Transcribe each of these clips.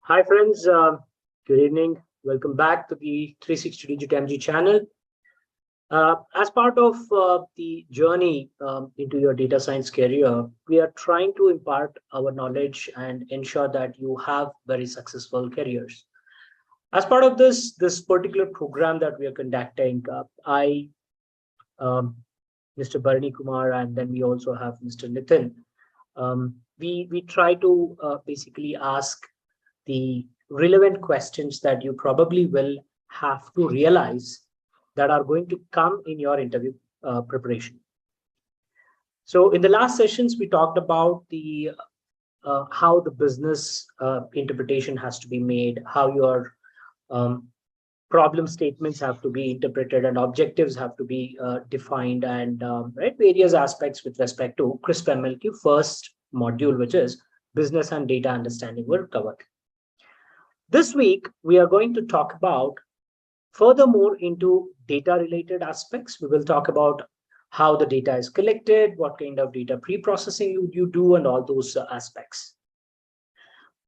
Hi, friends. Good evening. Welcome back to the 360 Digit MG channel. As part of the journey into your data science career, we are trying to impart our knowledge and ensure that you have very successful careers. As part of this particular program that we are conducting, I, Mr. Bharani Kumar, and then we also have Mr. Nitin. We try to basically ask the relevant questions that you probably will have to realize that are going to come in your interview preparation. So in the last sessions, we talked about the how the business interpretation has to be made, how your problem statements have to be interpreted and objectives have to be defined, and various aspects with respect to CRISP MLQ first module, which is business and data understanding, were covered. This week, we are going to talk about furthermore into data related aspects. We will talk about how the data is collected, what kind of data pre-processing you do, and all those aspects.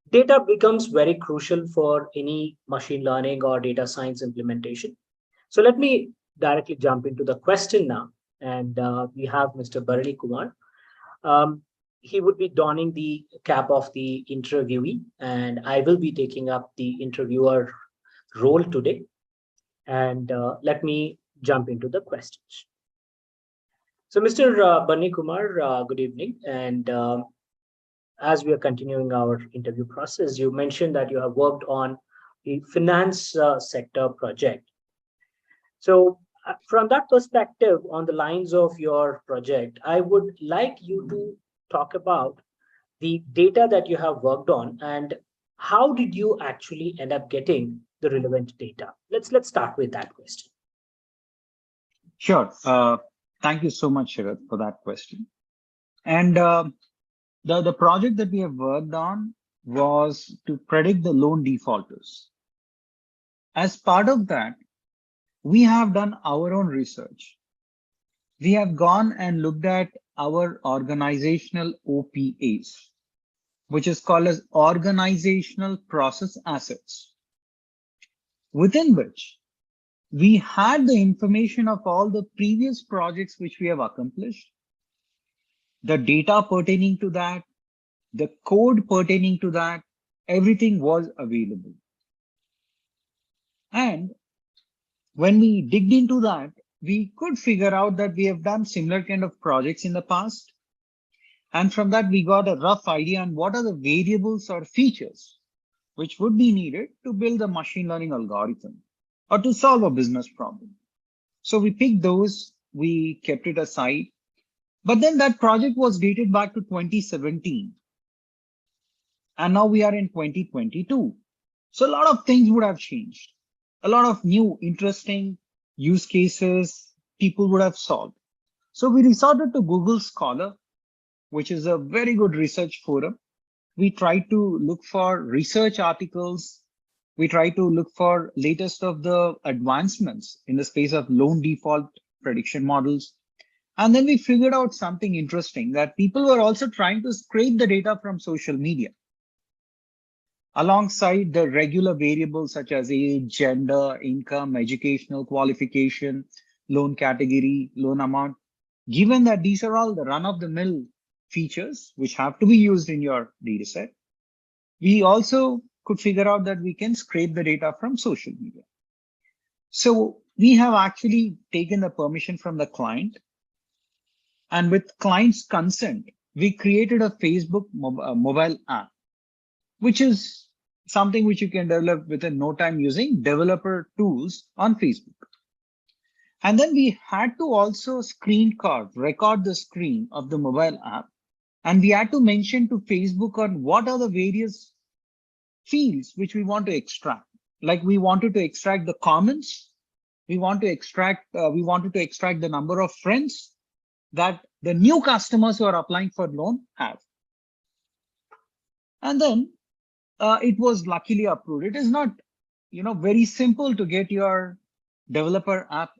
Data becomes very crucial for any machine learning or data science implementation. So let me directly jump into the question now. And we have Mr. Bharani Kumar. He would be donning the cap of the interviewee, and I will be taking up the interviewer role today. And let me jump into the questions. So, Mr. Bharani Kumar, good evening. And as we are continuing our interview process, you mentioned that you have worked on the finance sector project. So, from that perspective, on the lines of your project, I would like you to talk about the data that you have worked on and how did you actually end up getting the relevant data. Let's start with that question. Sure. Thank you so much, Sharat, for that question. And the project that we have worked on was to predict the loan defaulters. As part of that, we have done our own research. We have gone and looked at our organizational OPAs, which is called as organizational process assets, within which we had the information of all the previous projects which we have accomplished, the data pertaining to that, the code pertaining to that, everything was available. And when we digged into that, we could figure out that we have done similar kind of projects in the past. And from that, we got a rough idea on what are the variables or features which would be needed to build a machine learning algorithm or to solve a business problem. So we picked those, we kept it aside. But then that project was dated back to 2017. And now we are in 2022. So a lot of things would have changed. A lot of new interesting use cases people would have solved. So we resorted to Google Scholar, which is a very good research forum. We tried to look for research articles. We try to look for latest of the advancements in the space of loan default prediction models. And then we figured out something interesting, that people were also trying to scrape the data from social media, alongside the regular variables such as age, gender, income, educational qualification, loan category, loan amount. Given that these are all the run-of-the-mill features which have to be used in your data set, we also could figure out that we can scrape the data from social media. So we have actually taken the permission from the client, and with client's consent, we created a Facebook mobile app, which is something which you can develop within no time using developer tools on Facebook. And then we had to also record the screen of the mobile app. And we had to mention to Facebook on what are the various fields which we want to extract. Like we wanted to extract the comments. We wanted to extract the number of friends that the new customers who are applying for loan have. And then it was luckily approved. It is not, very simple to get your developer app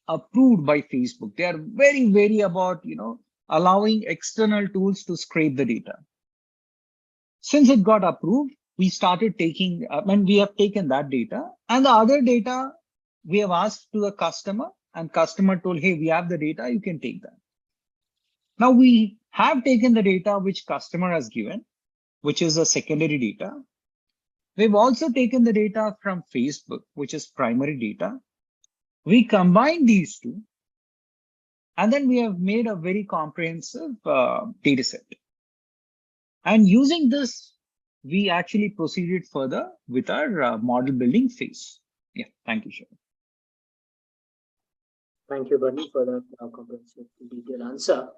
approved by Facebook. They are very, very about, allowing external tools to scrape the data. Since it got approved, we started taking, and we have taken that data, and the other data we have asked to the customer, and customer told, hey, we have the data, you can take that. Now we have taken the data which customer has given, which is a secondary data. We've also taken the data from Facebook, which is primary data. We combine these two, and then we have made a very comprehensive data set. And using this, we actually proceeded further with our model building phase. Yeah, thank you, Sharon. Thank you, Bernie, for that comprehensive, detailed answer.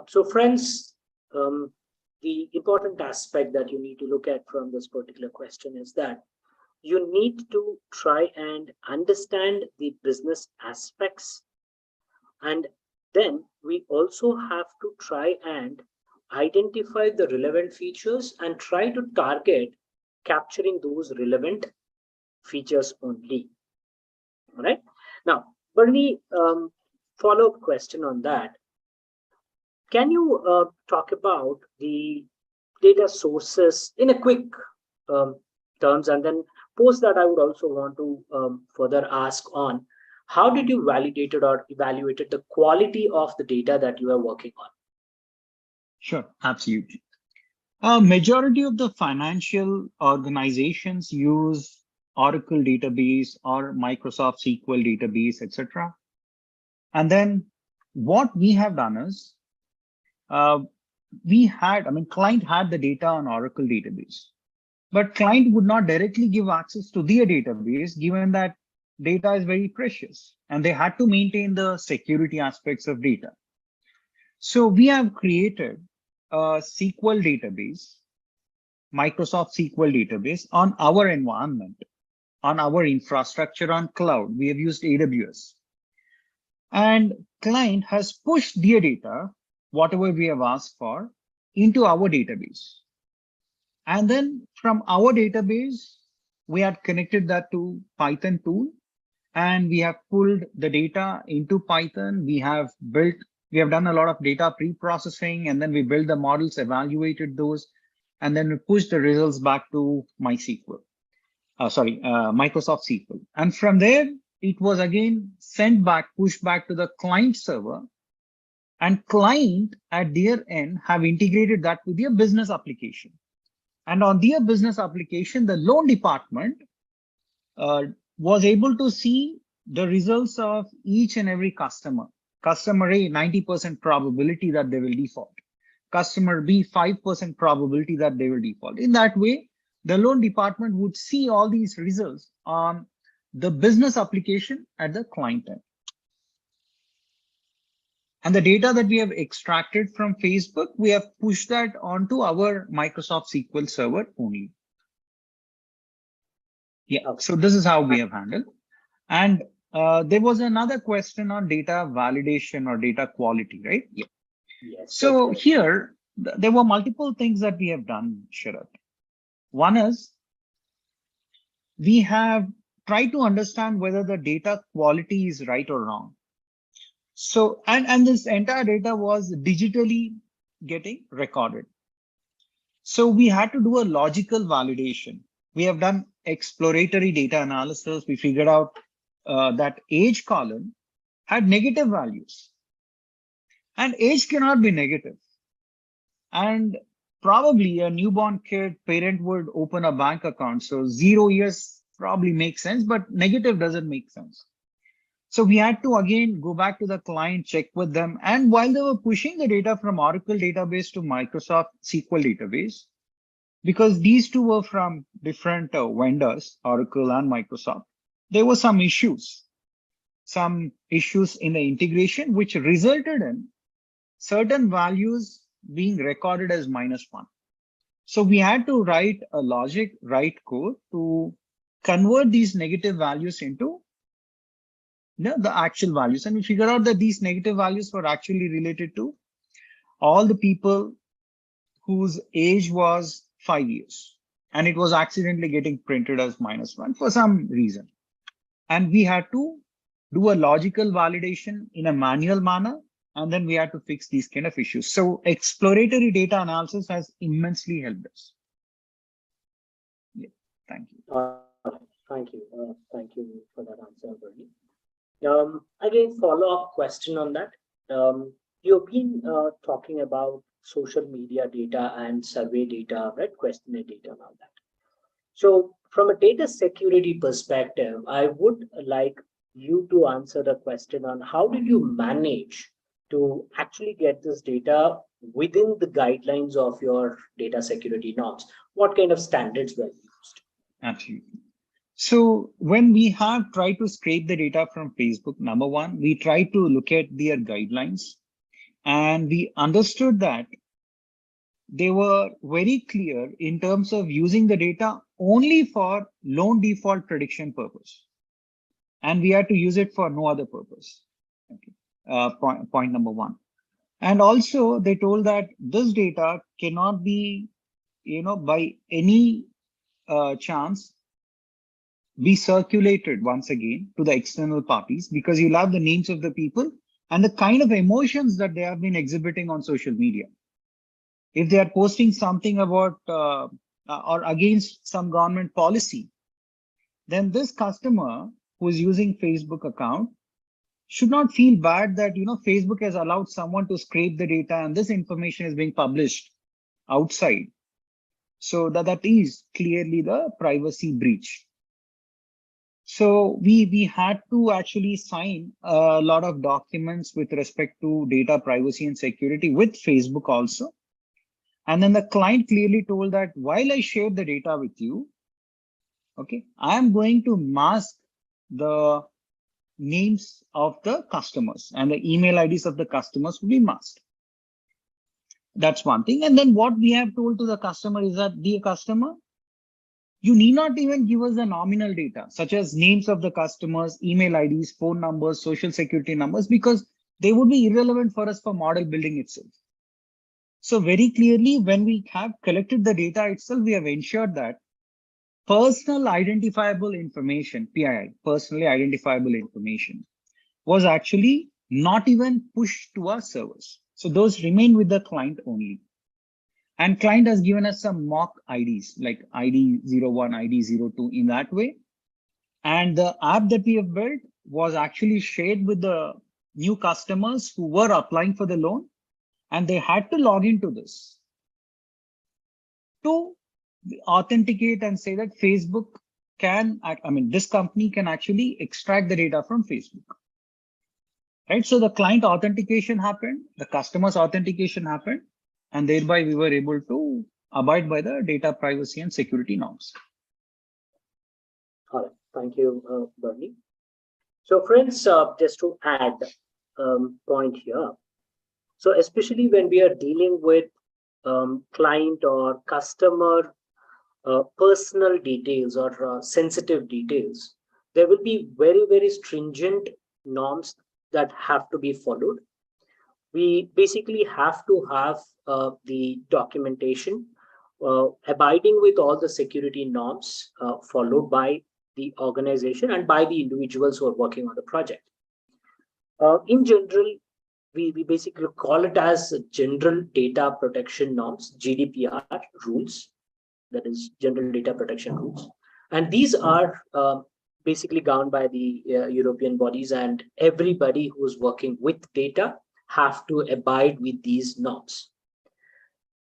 So, friends, the important aspect that you need to look at from this particular question is that you need to try and understand the business aspects, and then we also have to try and identify the relevant features and try to target capturing those relevant features only. All right. Now, Bernie, follow-up question on that. Can you talk about the data sources in a quick terms, and then post that I would also want to further ask on how did you validate it or evaluated the quality of the data that you are working on? Sure, absolutely. Majority of the financial organizations use Oracle database or Microsoft SQL database, etc. And then what we have done is client had the data on Oracle database, but client would not directly give access to their database, given that data is very precious and they had to maintain the security aspects of data. So we have created a SQL database, Microsoft SQL database on our environment, on our infrastructure on cloud. We have used AWS. And client has pushed their data, whatever we have asked for, into our database. And then from our database, we had connected that to Python tool, and we have pulled the data into Python. We have done a lot of data pre-processing, and then we built the models, evaluated those, and then we pushed the results back to Microsoft SQL. And from there, it was again pushed back to the client server, and client at their end have integrated that with their business application. And on their business application, the loan department was able to see the results of each and every customer. Customer A, 90% probability that they will default. Customer B, 5% probability that they will default. In that way, the loan department would see all these results on the business application at the client end. And the data that we have extracted from Facebook, we have pushed that onto our Microsoft SQL server only. Yeah, so this is how we have handled. And there was another question on data validation or data quality, right? Yeah. Yes. So here, there were multiple things that we have done, Sharat. One is we have tried to understand whether the data quality is right or wrong. So, and this entire data was digitally getting recorded. So we had to do a logical validation. We have done exploratory data analysis. We figured out that age column had negative values, and age cannot be negative. And probably a newborn parent would open a bank account. So 0 years probably makes sense, but negative doesn't make sense. So we had to again go back to the client, check with them. And while they were pushing the data from Oracle database to Microsoft SQL database, because these two were from different vendors, Oracle and Microsoft, there were some issues in the integration, which resulted in certain values being recorded as -1. So we had to write a write code to convert these negative values into the actual values. And we figured out that these negative values were actually related to all the people whose age was 5 years. And it was accidentally getting printed as -1 for some reason. And we had to do a logical validation in a manual manner, and then we had to fix these kind of issues. So exploratory data analysis has immensely helped us. Thank you. Thank you. Thank you for that answer, Bernie. Again, follow-up question on that. You've been talking about social media data and survey data, right? Questionnaire data and all that. So from a data security perspective, I would like you to answer the question on how did you manage to actually get this data within the guidelines of your data security norms? What kind of standards were used? Absolutely. So when we have tried to scrape the data from Facebook, number one, we tried to look at their guidelines, and we understood that they were very clear in terms of using the data only for loan default prediction purpose. And we had to use it for no other purpose. Okay. Point number one. And also they told that this data cannot be, by any chance be circulated once again to the external parties, because you'll have the names of the people and the kind of emotions that they have been exhibiting on social media. If they are posting something about or against some government policy, then this customer who is using Facebook account should not feel bad that Facebook has allowed someone to scrape the data and this information is being published outside. So that is clearly the privacy breach. So we had to actually sign a lot of documents with respect to data privacy and security with Facebook also. And then the client clearly told that while I share the data with you, okay, I am going to mask the names of the customers and the email IDs of the customers will be masked. That's one thing. And then what we have told to the customer is that, dear customer, you need not even give us the nominal data, such as names of the customers, email IDs, phone numbers, social security numbers, because they would be irrelevant for us for model building itself. So very clearly, when we have collected the data itself, we have ensured that personal identifiable information, PII, personally identifiable information, was actually not even pushed to our servers. So those remain with the client only. And client has given us some mock IDs like ID 01, ID 02 in that way. And the app that we have built was actually shared with the new customers who were applying for the loan, and they had to log into this to authenticate and say that Facebook can, this company can actually extract the data from Facebook. Right? So the client authentication happened, the customer's authentication happened, and thereby we were able to abide by the data privacy and security norms. All right. Thank you, Bernie. So friends, just to add point here. So especially when we are dealing with client or customer personal details or sensitive details, there will be very, very stringent norms that have to be followed. We basically have to have the documentation abiding with all the security norms followed by the organization and by the individuals who are working on the project. In general, we basically call it as General Data Protection Norms, GDPR rules, that is General Data Protection Rules. And these are basically governed by the European bodies, and everybody who's working with data have to abide with these norms.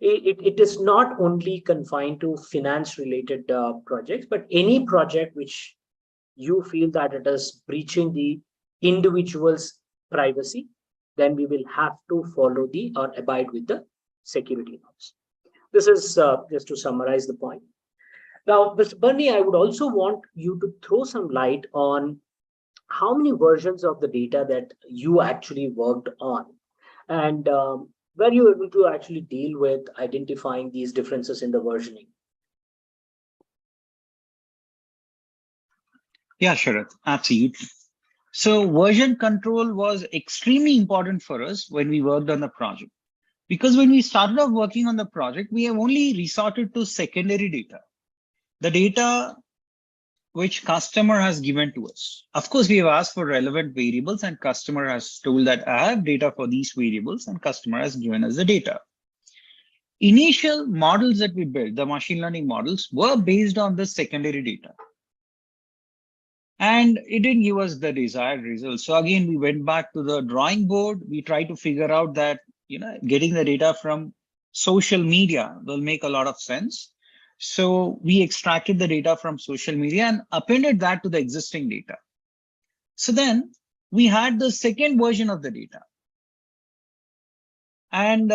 It is not only confined to finance related projects, but any project which you feel that it is breaching the individual's privacy, then we will have to follow the or abide with the security norms. This is just to summarize the point. Now, Mr. Bernie, I would also want you to throw some light on how many versions of the data that you actually worked on, and were you able to actually deal with identifying these differences in the versioning? Yeah, Sharath, absolutely. So version control was extremely important for us when we worked on the project. Because when we started off working on the project, we have only resorted to secondary data, the data which customer has given to us. Of course, we have asked for relevant variables and customer has told that I have data for these variables and customer has given us the data. initial models that we built, the machine learning models, were based on this secondary data. And it didn't give us the desired results. So again, we went back to the drawing board. We tried to figure out that, getting the data from social media will make a lot of sense. So we extracted the data from social media and appended that to the existing data. So then we had the second version of the data. And,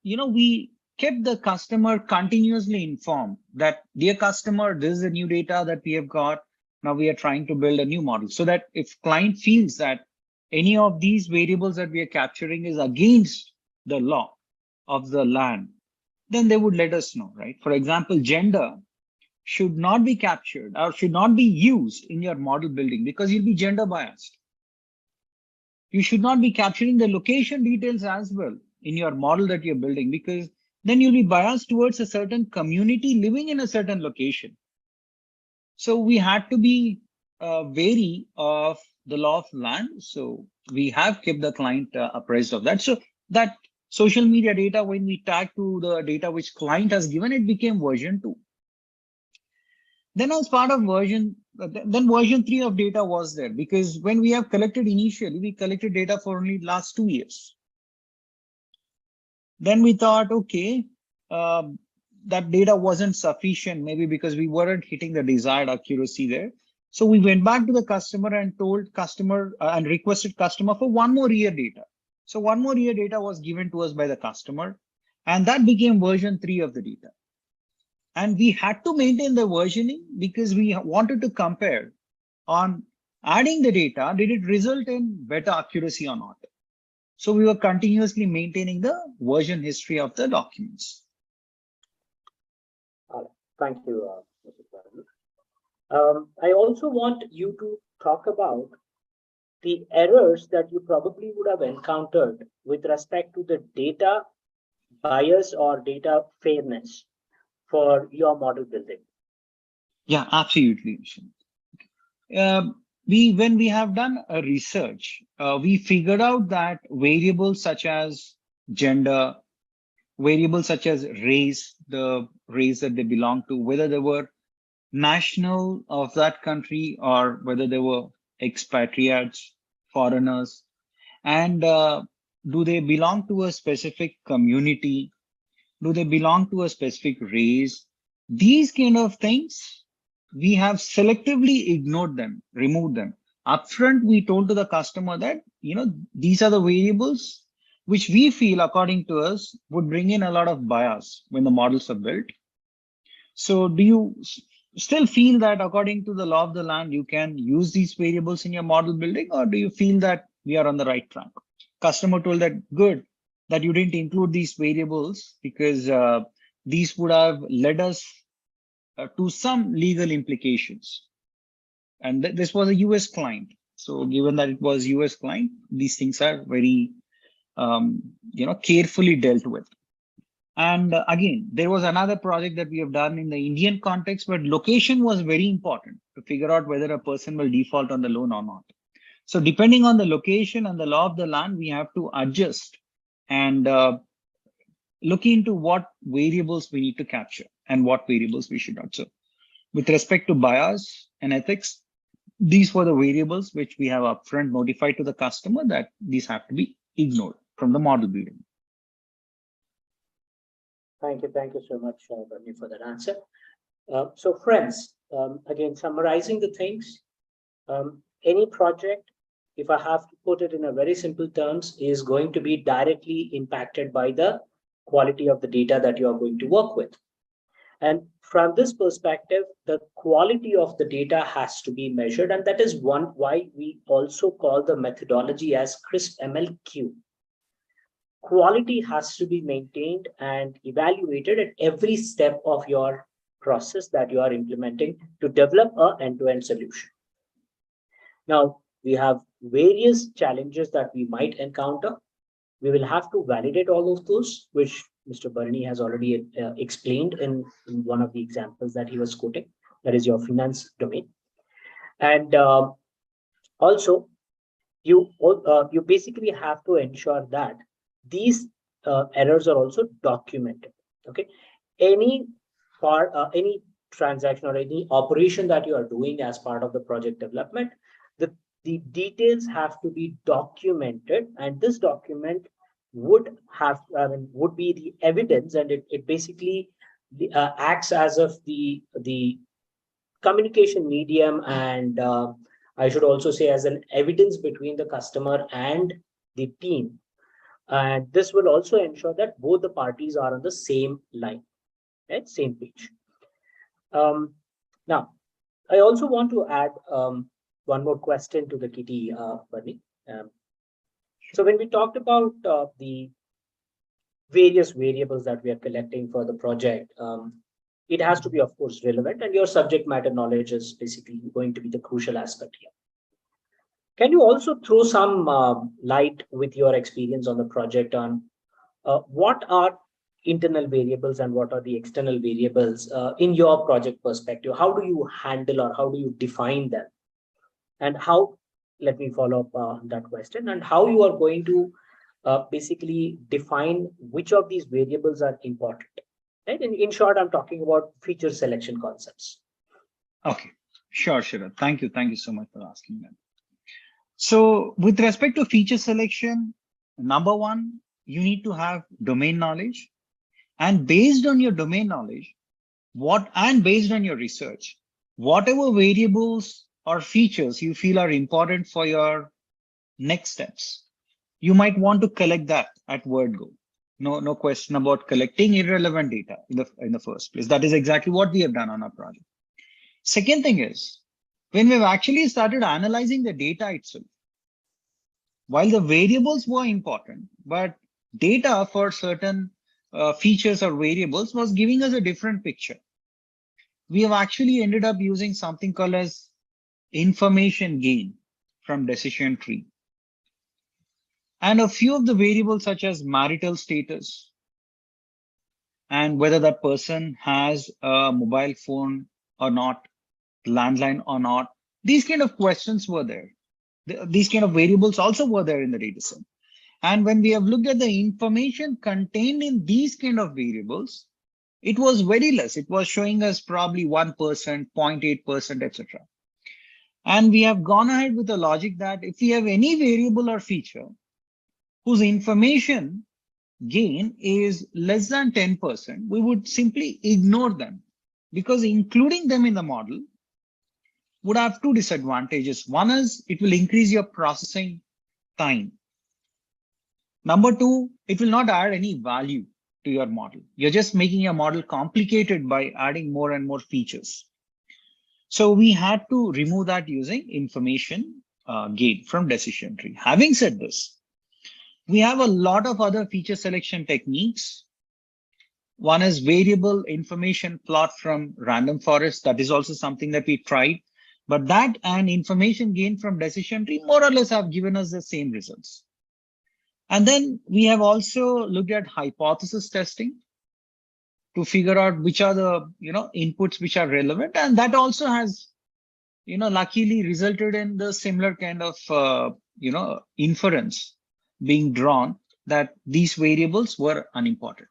we kept the customer continuously informed that, dear customer, this is the new data that we have got. Now we are trying to build a new model, so that if client feels that any of these variables that we are capturing is against the law of the land, then they would let us know, right? For example, gender should not be captured or should not be used in your model building because you'll be gender biased. You should not be capturing the location details as well in your model that you're building, because then you'll be biased towards a certain community living in a certain location. So we had to be wary of the law of land. So we have kept the client apprised of that. So that social media data, when we tag to the data which client has given, it became version 2. Then as part of version 3 of data was there, because when we have collected initially, we collected data for only last 2 years. Then we thought, okay, that data wasn't sufficient, maybe because we weren't hitting the desired accuracy there. So we went back to the customer and told customer and requested customer for 1 more year data. So 1 more year data was given to us by the customer, and that became version 3 of the data. And we had to maintain the versioning because we wanted to compare on adding the data, did it result in better accuracy or not? So we were continuously maintaining the version history of the documents. Thank you, Mr. Bharani. I also want you to talk about the errors that you probably would have encountered with respect to the data bias or data fairness for your model building. Yeah, absolutely. When we have done a research, we figured out that variables such as gender, variables such as race, the race that they belong to, whether they were national of that country or whether they were expatriates, foreigners, and do they belong to a specific community? Do they belong to a specific race? These kind of things, we have selectively ignored them, removed them. Upfront, we told to the customer that, these are the variables which we feel, according to us, would bring in a lot of bias when the models are built. So do you still feel that according to the law of the land, you can use these variables in your model building, or do you feel that we are on the right track? Customer told that, good, that you didn't include these variables because these would have led us to some legal implications. And this was a US client. So given that it was US client, these things are very, carefully dealt with. And again, there was another project that we have done in the Indian context, but location was very important to figure out whether a person will default on the loan or not. So depending on the location and the law of the land, we have to adjust and look into what variables we need to capture and what variables we should not. So with respect to bias and ethics, these were the variables which we have upfront notified to the customer that these have to be ignored from the model building. Thank you so much, Bernie, for that answer. So friends, again, summarizing the things, any project, if I have to put it in a very simple terms, is going to be directly impacted by the quality of the data that you are going to work with. And from this perspective, the quality of the data has to be measured. And that is why we also call the methodology as CRISP MLQ. Quality has to be maintained and evaluated at every step of your process that you are implementing to develop an end-to-end solution. Now, we have various challenges that we might encounter. We will have to validate all of those, which Mr. Bernie has already explained in one of the examples that he was quoting. That is your finance domain. And also, you basically have to ensure that these errors are also documented. Okay, any any transaction or any operation that you are doing as part of the project development, the details have to be documented, and this document would have, would be the evidence, and it basically acts as of the communication medium, and I should also say as an evidence between the customer and the team. And this will also ensure that both the parties are on the same line and same page. Now, I also want to add one more question to the kitty, Bunny. Um, so when we talked about the various variables that we are collecting for the project, it has to be, of course, relevant, and your subject matter knowledge is basically going to be the crucial aspect here. Can you also throw some light with your experience on the project on what are internal variables and what are the external variables in your project perspective? How do you handle or how do you define them? And how, let me follow up that question, and how you are going to basically define which of these variables are important. Right? In short, I'm talking about feature selection concepts. Okay, sure, Shira. Thank you. Thank you so much for asking that. So with respect to feature selection, number one, you need to have domain knowledge. And based on your domain knowledge, based on your research, whatever variables or features you feel are important for your next steps, you might want to collect that at word go. No question about collecting irrelevant data in the first place. That is exactly what we have done on our project. Second thing is, when we've actually started analyzing the data itself, while the variables were important, but data for certain features or variables was giving us a different picture. We have actually ended up using something called as information gain from decision tree. And a few of the variables such as marital status and whether that person has a mobile phone or not, landline or not, these kind of questions were there. These kind of variables also were there in the data set. And when we have looked at the information contained in these kind of variables, it was very less. It was showing us probably 1%, 0.8%, etc. And we have gone ahead with the logic that if we have any variable or feature whose information gain is less than 10%, we would simply ignore them, because including them in the model would have two disadvantages. One is it will increase your processing time. Number two, it will not add any value to your model. You're just making your model complicated by adding more and more features. So we had to remove that using information gain from decision tree. Having said this, we have a lot of other feature selection techniques. One is variable information plot from random forest. That is also something that we tried, but that and information gain from decision tree more or less have given us the same results. And then we have also looked at hypothesis testing to figure out which are the inputs which are relevant, and that also has luckily resulted in the similar kind of inference being drawn that these variables were unimportant,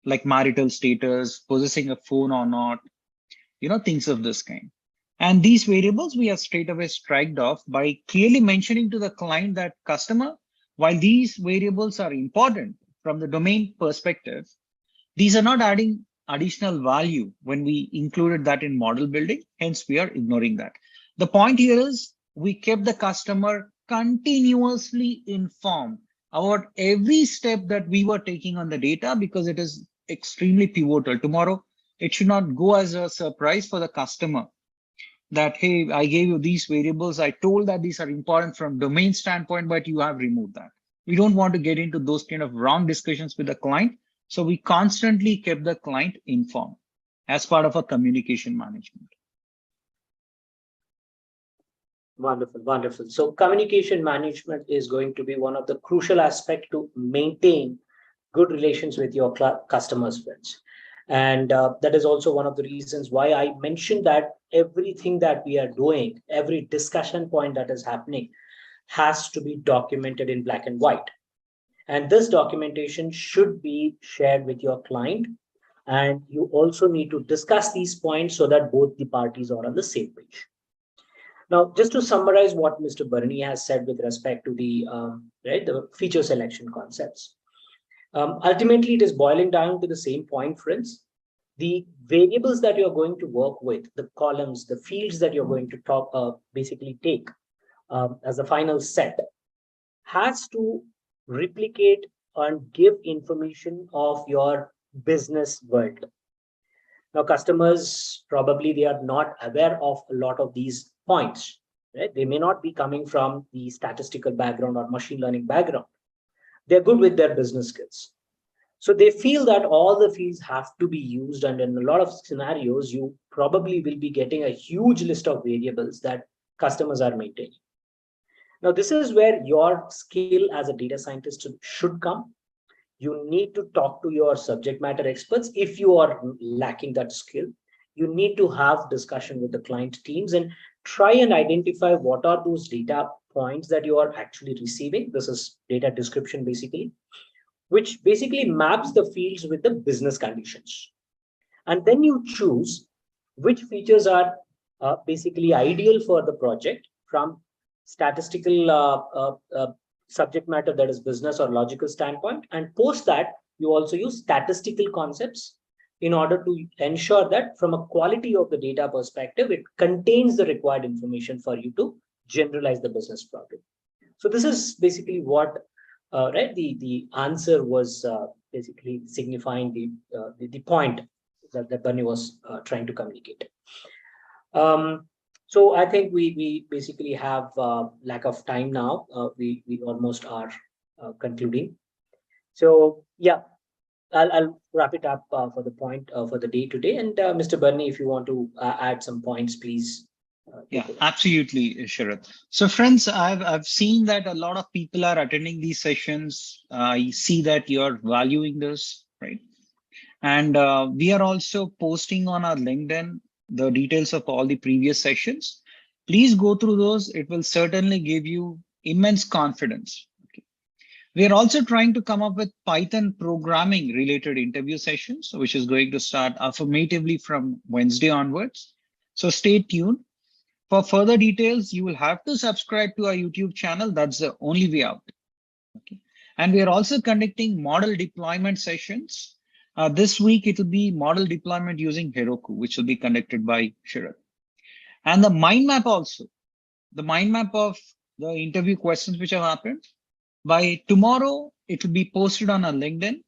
like marital status, possessing a phone or not, things of this kind. And these variables we have straight away striked off by clearly mentioning to the client that customer, while these variables are important from the domain perspective, these are not adding additional value when we included that in model building. Hence, we are ignoring that. The point here is we kept the customer continuously informed about every step that we were taking on the data, because it is extremely pivotal. Tomorrow, it should not go as a surprise for the customer that, hey, I gave you these variables. I told that these are important from domain standpoint, but you have removed that. We don't want to get into those kind of wrong discussions with the client. So we constantly kept the client informed as part of our communication management. Wonderful, wonderful. So communication management is going to be one of the crucial aspects to maintain good relations with your customers, friends. And that is also one of the reasons why I mentioned that everything that we are doing, every discussion point that is happening has to be documented in black and white. And this documentation should be shared with your client And you also need to discuss these points so that both the parties are on the same page. Now, just to summarize what Mr. Barney has said with respect to the the feature selection concepts, ultimately it is boiling down to the same point, friends. The variables that you're going to work with, the columns, the fields that you're going to basically take as a final set, has to replicate and give information of your business world. Now, customers probably they are not aware of a lot of these points. Right? They may not be coming from the statistical background or machine learning background. They're good with their business skills. So they feel that all the fields have to be used, and in a lot of scenarios, you probably will be getting a huge list of variables that customers are maintaining. Now, this is where your skill as a data scientist should come. You need to talk to your subject matter experts if you are lacking that skill. You need to have discussion with the client teams and try and identify what are those data points that you are actually receiving. This is data description basically, which basically maps the fields with the business conditions. And then you choose which features are basically ideal for the project from statistical subject matter, that is business or logical standpoint. And post that, you also use statistical concepts in order to ensure that from a quality of the data perspective, it contains the required information for you to generalize the business problem. So this is basically what the answer was basically signifying the point that Bunny was trying to communicate. So I think we basically have lack of time now. We almost are concluding. So yeah, I'll wrap it up for the point for the day today. And Mr. Bunny, if you want to add some points, please. Yeah, absolutely, Sharath. So, friends, I've seen that a lot of people are attending these sessions. I see that you're valuing this, right? And we are also posting on our LinkedIn the details of all the previous sessions. Please go through those. It will certainly give you immense confidence. Okay. We are also trying to come up with Python programming related interview sessions, which is going to start affirmatively from Wednesday onwards. So stay tuned. For further details, you will have to subscribe to our YouTube channel. That's the only way out. Okay. And we are also conducting model deployment sessions. This week, it will be model deployment using Heroku, which will be conducted by Sharath. And the mind map also, the mind map of the interview questions which have happened. By tomorrow, it will be posted on our LinkedIn.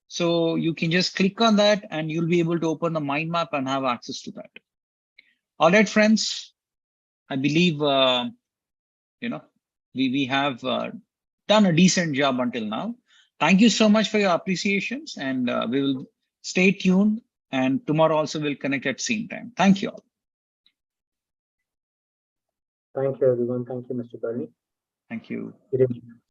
So you can just click on that and you'll be able to open the mind map and have access to that. All right, friends. I believe, we have done a decent job until now. Thank you so much for your appreciations, and we will stay tuned. And tomorrow also we'll connect at same time. Thank you all. Thank you, everyone. Thank you, Mr. Barney. Thank you. Good evening.